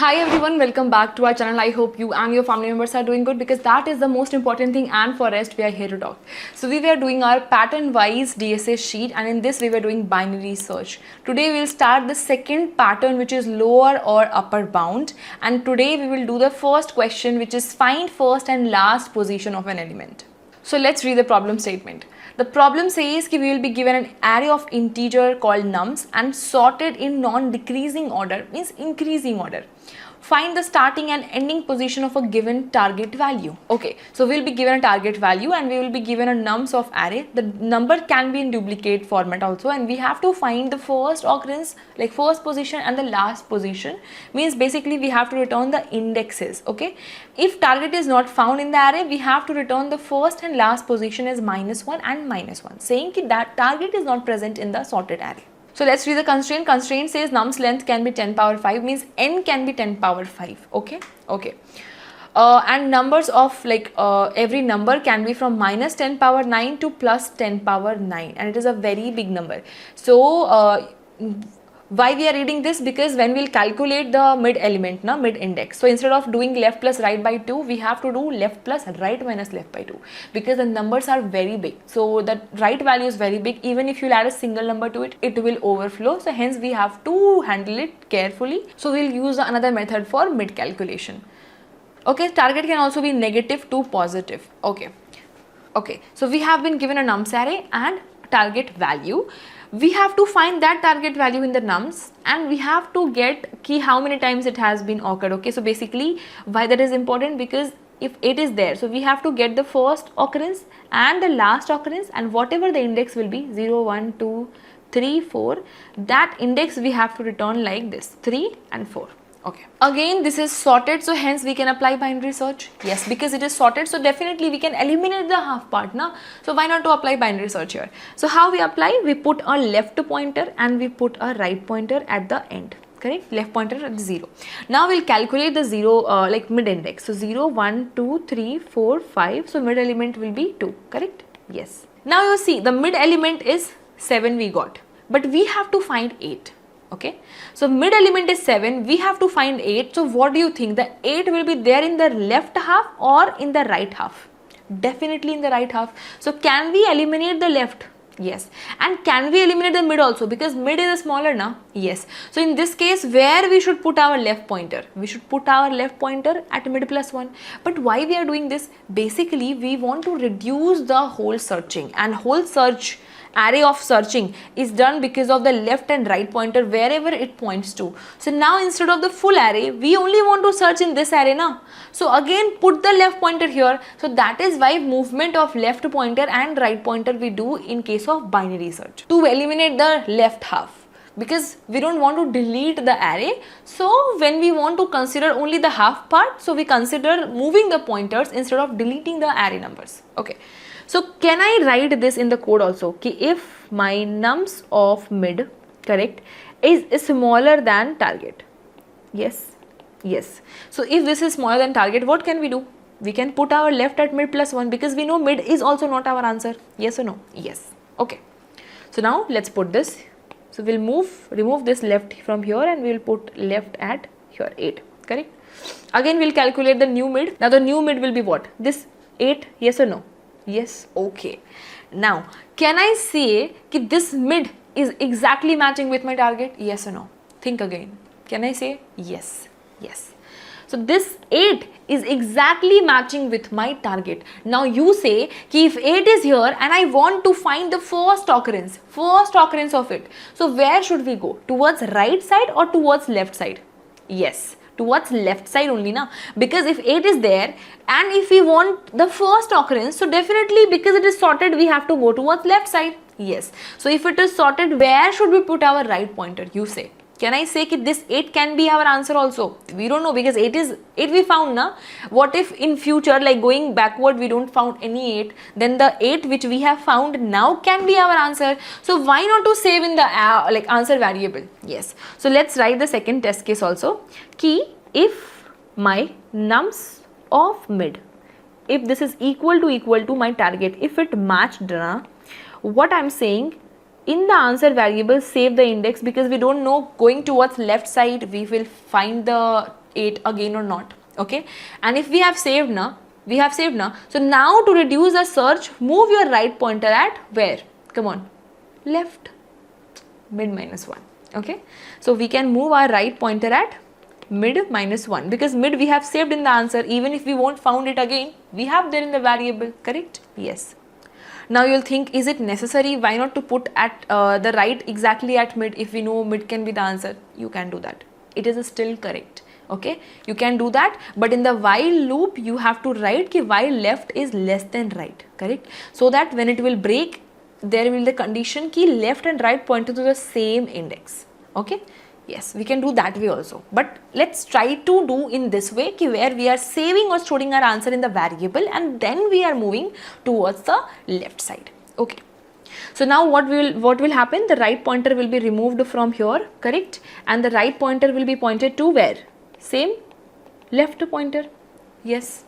Hi everyone, welcome back to our channel. I hope you and your family members are doing good because that is the most important thing, and for rest we are here to talk. So we were doing our pattern wise DSA sheet, and in this we were doing binary search. Today we will start the second pattern, which is lower or upper bound, and today we will do the first question, which is find first and last position of an element. So let's read the problem statement. The problem says that we will be given an array of integer called nums and sorted in non-decreasing order, means increasing order. Find the starting and ending position of a given target value. Okay, so we'll be given a target value and we will be given a nums of array. The number can be in duplicate format also, and we have to find the first occurrence, like first position and the last position, means basically we have to return the indexes. Okay, if target is not found in the array, we have to return the first and last position as -1 and -1, saying that target is not present in the sorted array. So let's read the constraint. Constraint says nums length can be 10 power 5, means n can be 10 power 5. Okay. And numbers of every number can be from -10 power 9 to +10 power 9, and it is a very big number. So why we are reading this? Because when we'll calculate the mid element, mid index, so instead of doing left plus right by 2, we have to do left plus right minus left by 2, because the numbers are very big. So the right value is very big. Even if you add a single number to it, it will overflow. So hence we have to handle it carefully. So we'll use another method for mid calculation. Okay, target can also be negative to positive. Okay, so we have been given a nums array and target value. We have to find that target value in the nums, and we have to get key how many times it has been occurred. Okay, so basically why that is important, because if it is there, so we have to get the first occurrence and the last occurrence, and whatever the index will be 0, 1, 2, 3, 4, that index we have to return like this, 3 and 4. Okay, again this is sorted, so hence we can apply binary search. Yes, because it is sorted, so definitely we can eliminate the half part now. So why not to apply binary search here? So how we apply? We put a left pointer and we put a right pointer at the end. Correct? Left pointer at 0. Now we'll calculate the 0 mid index. So 0, 1, 2, 3, 4, 5. So mid element will be 2. Correct? Yes. Now you see the mid element is 7 we got, but we have to find 8. Okay, so mid element is 7, we have to find 8. So what do you think? The 8 will be there in the left half or in the right half? Definitely in the right half. So can we eliminate the left? Yes. And can we eliminate the mid also, because mid is smaller now? Yes. So in this case, where we should put our left pointer? We should put our left pointer at mid +1. But why we are doing this? Basically we want to reduce the whole searching, and whole search array of searching is done because of the left and right pointer wherever it points to. So now instead of the full array, we only want to search in this array now. So again put the left pointer here. So that is why movement of left pointer and right pointer we do in case of binary search, to eliminate the left half, because we don't want to delete the array. So when we want to consider only the half part, so we consider moving the pointers instead of deleting the array numbers. Okay, so can I write this in the code also? Okay, if my nums of mid, correct, is smaller than target. Yes. So if this is smaller than target, what can we do? We can put our left at mid +1, because we know mid is also not our answer. Yes or no? Yes. Okay. So now let's put this. So we'll remove this left from here and we will put left at here, 8. Correct? Again we'll calculate the new mid. Now the new mid will be what? This 8. Yes or no? Yes. Okay. Now can I say that this mid is exactly matching with my target? Yes or no? Think again. Can I say? Yes. So this 8 is exactly matching with my target. Now you say that if 8 is here and I want to find the first occurrence of it, so where should we go? Towards right side or towards left side? Yes, towards left side only now, because if 8 is there and if we want the first occurrence, so definitely because it is sorted we have to go towards left side. Yes, so if it is sorted, where should we put our right pointer? You say. Can I say that this 8 can be our answer also? We don't know, because 8 we found now. What if in future, like going backward, we don't found any 8, then the 8 which we have found now can be our answer. So why not to save in the answer variable? Yes. So let's write the second test case also. Key, if my nums of mid, if this is equal to my target, if it matched, what I'm saying, in the answer variable save the index, because we don't know going towards left side we will find the 8 again or not. Okay, and if we have saved now, so now to reduce the search, move your right pointer at where? Come on, left, mid -1. Okay, so we can move our right pointer at mid -1 because mid we have saved in the answer. Even if we won't found it again, we have there in the variable, correct? Yes. Now you'll think, is it necessary? Why not to put at the right exactly at mid if we know mid can be the answer? You can do that. It is still correct. Okay, you can do that, but in the while loop you have to write ki while left is less than right, correct? So that when it will break, there will the condition ki left and right point to the same index. Okay, yes, we can do that way also, but let's try to do in this way ki where we are saving or storing our answer in the variable and then we are moving towards the left side. Okay, so now what will happen? The right pointer will be removed from here, correct? And the right pointer will be pointed to where? Same left pointer. Yes.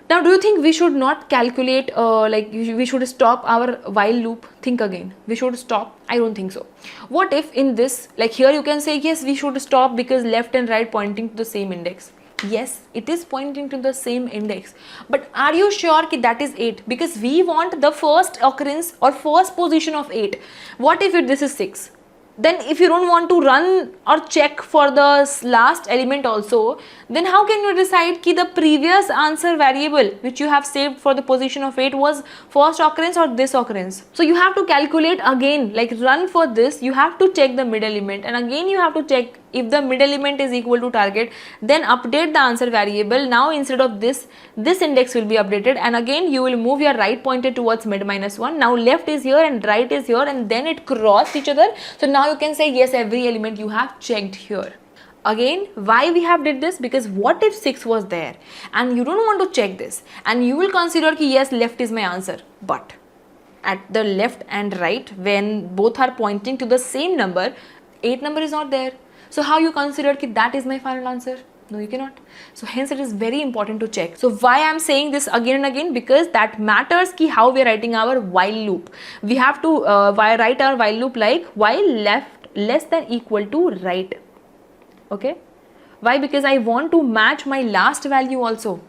Now do you think we should not calculate like we should stop our while loop? Think again. We should stop? I don't think so. What if in this, like here you can say yes we should stop because left and right pointing to the same index. Yes, it is pointing to the same index, but are you sure that is 8? Because we want the first occurrence or first position of 8. What if this is 6? Then if you don't want to run or check for the last element also, then how can you decide ki the previous answer variable which you have saved for the position of 8 was first occurrence or this occurrence? So you have to calculate again, like run for this, you have to check the mid element and again you have to check if the mid element is equal to target, then update the answer variable. Now instead of this index will be updated and again you will move your right pointer towards mid -1. Now left is here and right is here and then it cross each other. So now you can say yes, every element you have checked here. Again, why we have did this? Because what if 6 was there and you don't want to check this and you will consider ki yes, left is my answer, but at the left and right when both are pointing to the same number, 8 number is not there. So how you consider ki that is my final answer? No, you cannot. So hence it is very important to check. So why I am saying this again and again? Because that matters ki how we are writing our while loop. We have to write our while loop like while left less than equal to right. Okay. Why? Because I want to match my last value also.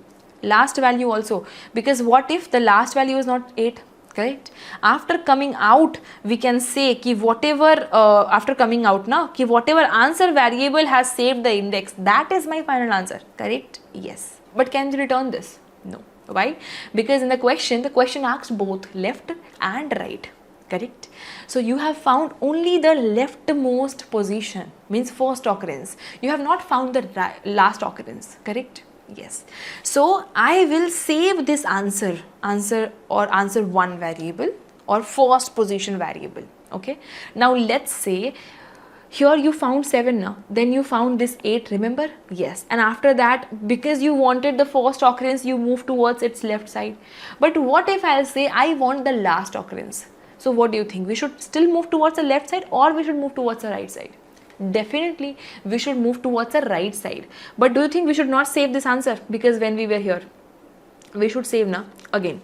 Because what if the last value is not 8? Correct. After coming out, we can say ki whatever after coming out now, ki whatever answer variable has saved the index, that is my final answer. Correct? Yes. But can you return this? No. Why? Because in the question asks both left and right. Correct. So you have found only the leftmost position, means first occurrence. You have not found the last occurrence. Correct? Yes. So I will save this answer 1 variable or first position variable. Okay. Now let's say here you found 7 now, then you found this 8, remember? Yes. And after that, because you wanted the first occurrence, you move towards its left side. But what if I'll say I want the last occurrence? So what do you think? We should still move towards the left side or we should move towards the right side? Definitely we should move towards the right side. But do you think we should not save this answer? Because when we were here, we should save now. Again,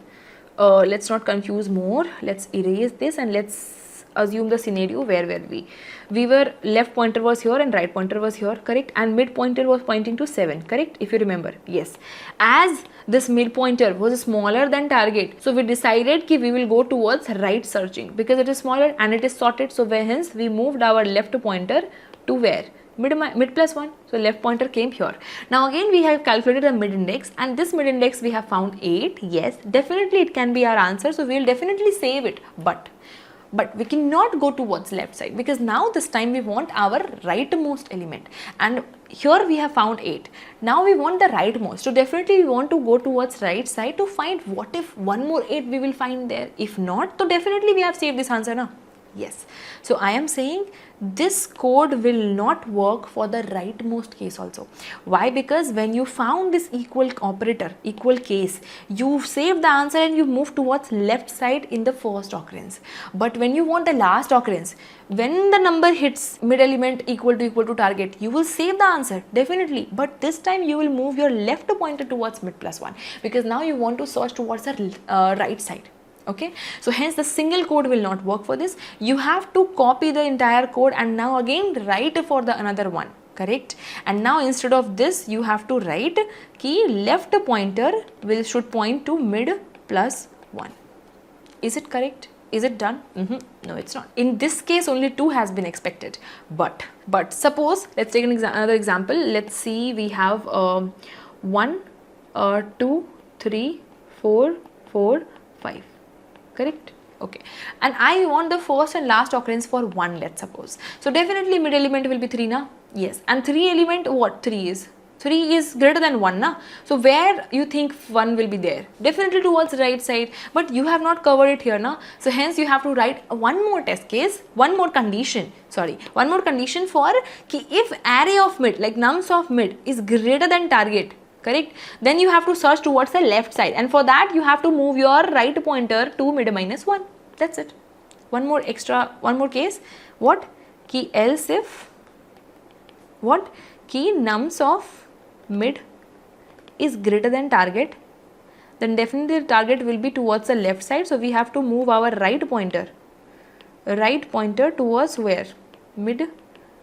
let's not confuse more. Let's erase this and let's assume the scenario where were we were left pointer was here and right pointer was here, correct? And mid pointer was pointing to 7, correct? If you remember, yes. As this mid pointer was smaller than target, so we decided ki we will go towards right searching because it is smaller and it is sorted. So hence we moved our left pointer to where? Mid +1. So left pointer came here. Now again we have calculated the mid index and this mid index we have found 8. Yes, definitely it can be our answer. So we will definitely save it. But we cannot go towards left side because now this time we want our rightmost element and here we have found 8. Now we want the rightmost. So definitely we want to go towards right side to find what if one more 8 we will find there. If not, so definitely we have saved this answer now. Yes. So I am saying this code will not work for the rightmost case also. Why? Because when you found this equal operator, equal case, you save the answer and you move towards left side in the first occurrence. But when you want the last occurrence, when the number hits mid element equal to target, you will save the answer definitely. But this time you will move your left pointer towards mid +1 because now you want to search towards the right side. Okay, so hence the single code will not work for this. You have to copy the entire code and now again write for the another one. correct? And now instead of this you have to write कि left pointer should point to mid plus 1. Is it correct? Is it done? No, it's not. In this case only 2 has been expected, but suppose let's take another example. Let's see, we have 1 2 3 4 4 5, correct? Okay, and I want the first and last occurrence for 1, let's suppose. So definitely mid element will be 3 na? Yes, and 3 element, what 3 is? 3 is greater than 1 na? So where you think 1 will be there? Definitely towards the right side, but you have not covered it here na? So hence you have to write one more test case, one more condition for ki if array of mid, like nums of mid is greater than target, correct, then you have to search towards the left side, and for that you have to move your right pointer to mid minus 1. That's it. One more case, what, ki else if, what, ki nums of mid is greater than target, then definitely the target will be towards the left side, so we have to move our right pointer towards where? Mid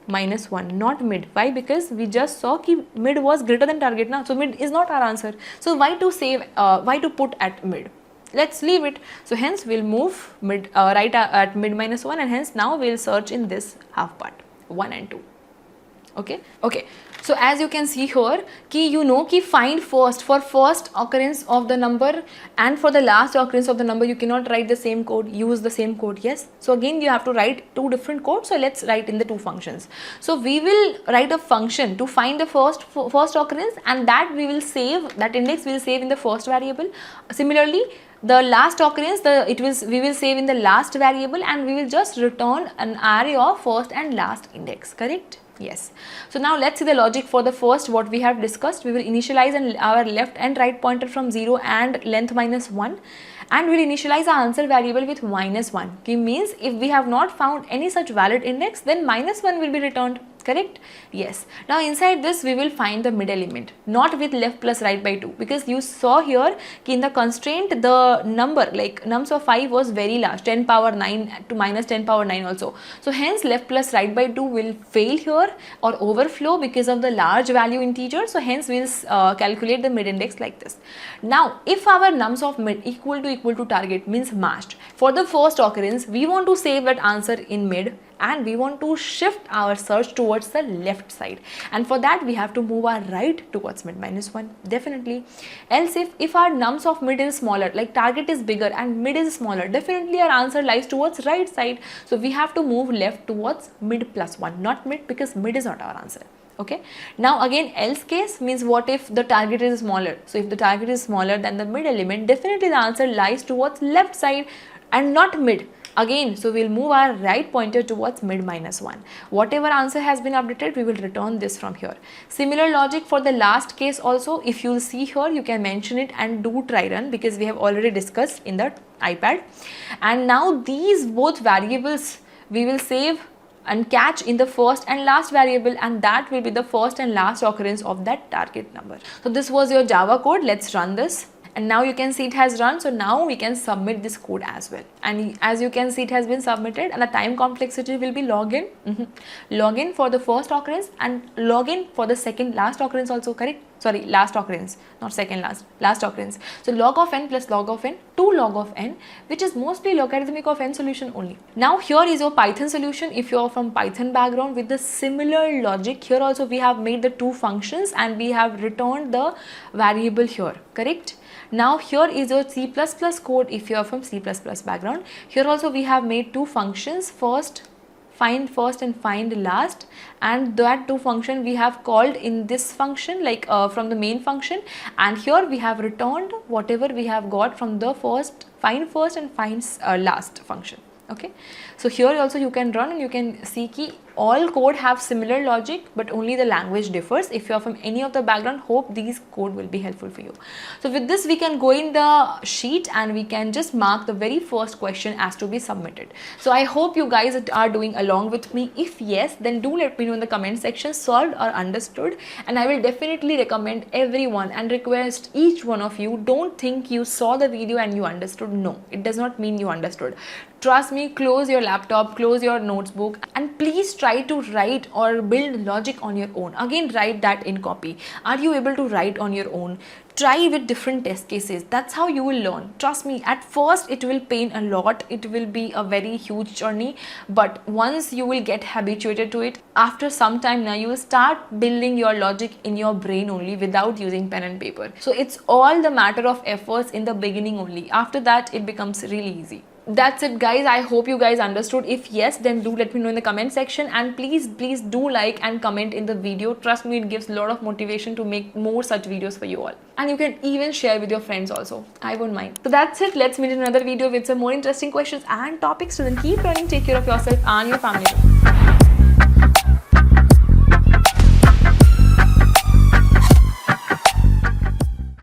minus 1, not mid. Why? Because we just saw ki mid was greater than target now, so mid is not our answer. So why to put at mid? Let's leave it. So hence we'll move mid right at mid minus 1, and hence now we'll search in this half part 1 and 2. Okay, so as you can see here ki you know ki find first, for first occurrence of the number and for the last occurrence of the number you cannot write the same code, use the same code. Yes, so again you have to write 2 different codes. So let's write in the 2 functions. So we will write a function to find the first occurrence, and that we will save, that index we will save in the first variable. Similarly, the last occurrence we will save in the last variable, and we will just return an array of first and last index, correct? Yes. So now let's see the logic for the first, what we have discussed. We will initialize our left and right pointer from 0 and length minus 1, and we will initialize our answer variable with minus 1. It means if we have not found any such valid index, then minus 1 will be returned, correct? Yes. Now inside this we will find the mid element, not with left plus right by 2, because you saw here in the constraint the number like nums of 5 was very large, 10 power 9 to minus 10 power 9 also. So hence left plus right by 2 will fail here or overflow because of the large value integer. So hence we will calculate the mid index like this. Now if our nums of mid equal to target, means matched, for the first occurrence we want to save that answer in mid, and we want to shift our search towards the left side, and for that we have to move our right towards mid minus 1, definitely. Else if our nums of mid is smaller, like target is bigger and mid is smaller, definitely our answer lies towards right side, so we have to move left towards mid plus 1, not mid, because mid is not our answer. Okay, now again else case means what if the target is smaller. So if the target is smaller than the mid element, definitely the answer lies towards left side and not mid. Again, so we'll move our right pointer towards mid minus 1. Whatever answer has been updated, we will return this from here. Similar logic for the last case also. If you'll see here, you can mention it and do try run, because we have already discussed in the iPad. And now these both variables we will save and catch in the first and last variable, and that will be the first and last occurrence of that target number. So this was your Java code. Let's run this. And now you can see it has run, so now we can submit this code as well. And as you can see, it has been submitted, and the time complexity will be login. Login for the first occurrence and login for the second last occurrence also, correct? Sorry, last occurrence, not second last occurrence. So log of n plus log of n to log of n, which is mostly logarithmic of n solution only. Now here is your Python solution. If you are from Python background, with the similar logic, here also we have made the 2 functions and we have returned the variable here, correct? Now here is your C++ code if you are from C++ background. Here also we have made 2 functions, find first and find last, and that 2 function we have called in this function, like from the main function, and here we have returned whatever we have got from the find first and find last function. Okay, so here also you can run and you can see ki all code have similar logic, but only the language differs. If you are from any of the background, hope these code will be helpful for you. So with this we can go in the sheet and we can just mark the very first question as to be submitted. So I hope you guys are doing along with me. If yes, then do let me know in the comment section, solved or understood, and I will definitely recommend everyone and request each one of you, don't think you saw the video and you understood. No, it does not mean you understood. trust me, close your laptop, close your notebook, and please try to write or build logic on your own. Again, write that in copy. Are you able to write on your own? Try with different test cases. That's how you will learn. Trust me, at first it will pain a lot. It will be a very huge journey. But once you will get habituated to it, after some time now, you will start building your logic in your brain only without using pen and paper. So it's all the matter of efforts in the beginning only. After that, it becomes really easy. That's it, guys. I hope you guys understood. If yes, then do let me know in the comment section, and please do like and comment in the video. Trust me, it gives a lot of motivation to make more such videos for you all, and you can even share with your friends also. I won't mind. So that's it. Let's meet in another video with some more interesting questions and topics. So then keep learning, take care of yourself and your family.